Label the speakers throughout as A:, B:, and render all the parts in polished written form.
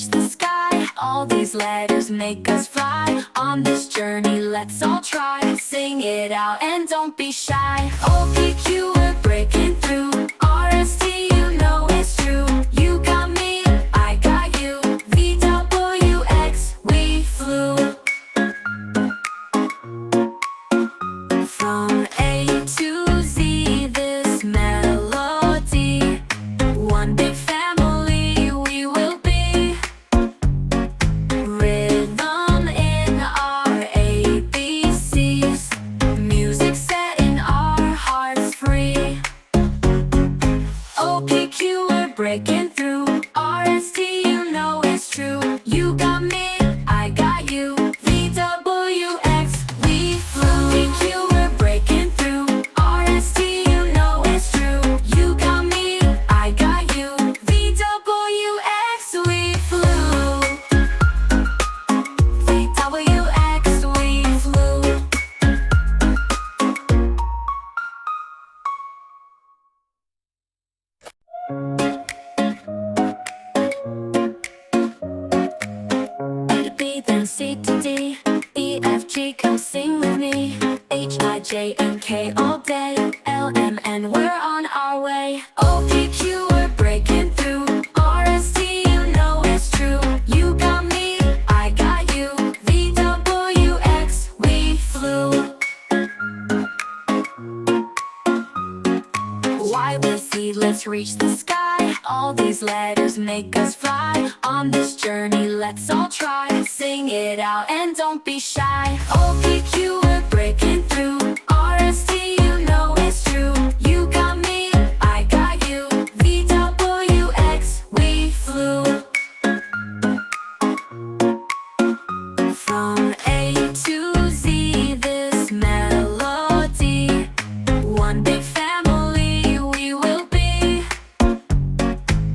A: reach the sky. All these letters make us fly. On this journey, let's all try. Sing it out and don't be shy. O, P, Q, we're breaking through. R, S, T, you know it's true. You got me, I got you. V, W, X, we flew. From A to Z, this melody. One big family we will be. Rhythm in our ABCs. Music setting our hearts free. O, P, Q, we're breaking through. R, S, T, you know it's true. You got me, I got you. V, W, X, we flew. P, Q, we're breaking through. R, S, T, you know it's true. You got me, I got you. V, W, X, we flew. V, W, X, we flew. A to B, then C to D. E, F, G, come sing with me. H, I, J, and K all day. L, M, N, we're on our way. O, P, Q, we're breaking through. R, S, T, you know it's true. You got me, I got you. V, W, X, we flew. Y with Z, let's reach the sky. All these letters make us fly. On this journey, let's all try. Sing it out and don't be shy. O, P, Q, we're breaking through. R, S, T, you know it's true. You got me, I got you. V, W, X, we flew. From A to Z, this melody. One big family we will be.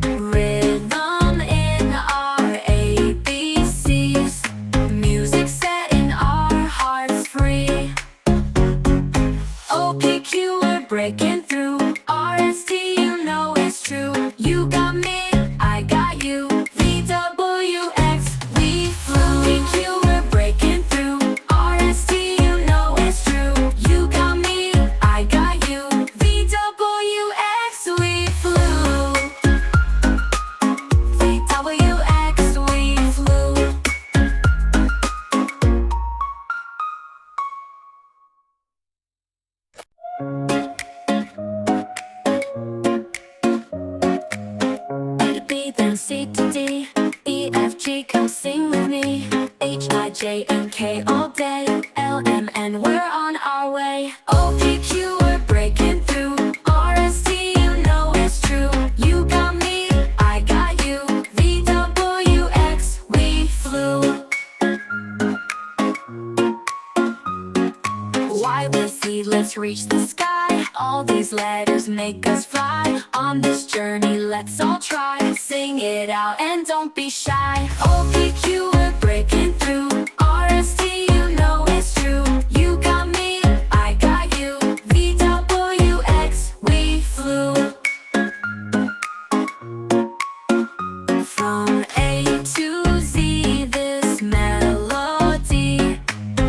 A: Rhythm in our ABCs. Music setting our hearts free. O, P, Q, we're breaking through. R, S, T, you know it's true. You got me, I got you. V, W, X, we flew. P, Q, we're breaking through. R, S, T, you know it's true. You got me, I got you. V, W, X, we flew. V, W, X, we flew. A to B, then C to D. E, F, G, come sing with me. H, I, J, and K all day. L, M, N, we're on our way. O, P, Q, we're breaking through. R, S, T, you know it's true. You got me, I got you. V, W, X, we flew. Y with Z, let's reach the sky. All these letters make us fly. On this journey, let's all try. Sing it out and don't be shy. O, P, Q, we're breaking through. R, S, T, you know it's true. You got me, I got you. V, W, X, we flew. From A to Z, this melody.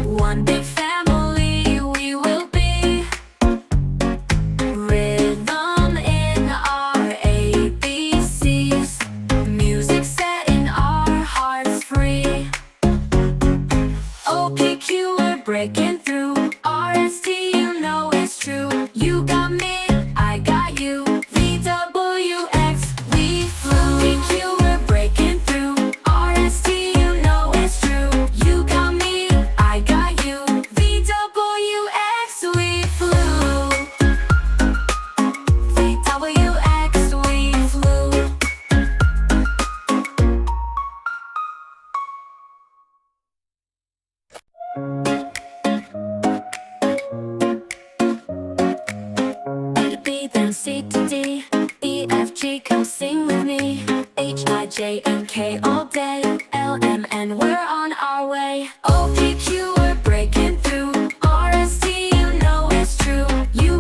A: One big family we will be. Rhythm in our ABCs. Music setting our hearts free. O, P, Q, we're breaking through. R, S, T, you know it's true. You got me, I got you. V, W, X, we flew. P, Q, we're breaking through. R, S, T, you know it's true. You got me, I got you. V, W, X, we flew. V, W, X, we flew. A to B, then C to D. E, F, G, come sing with me. H, I, J, and K all day. L, M, N, we're on our way. O, P, Q, we're breaking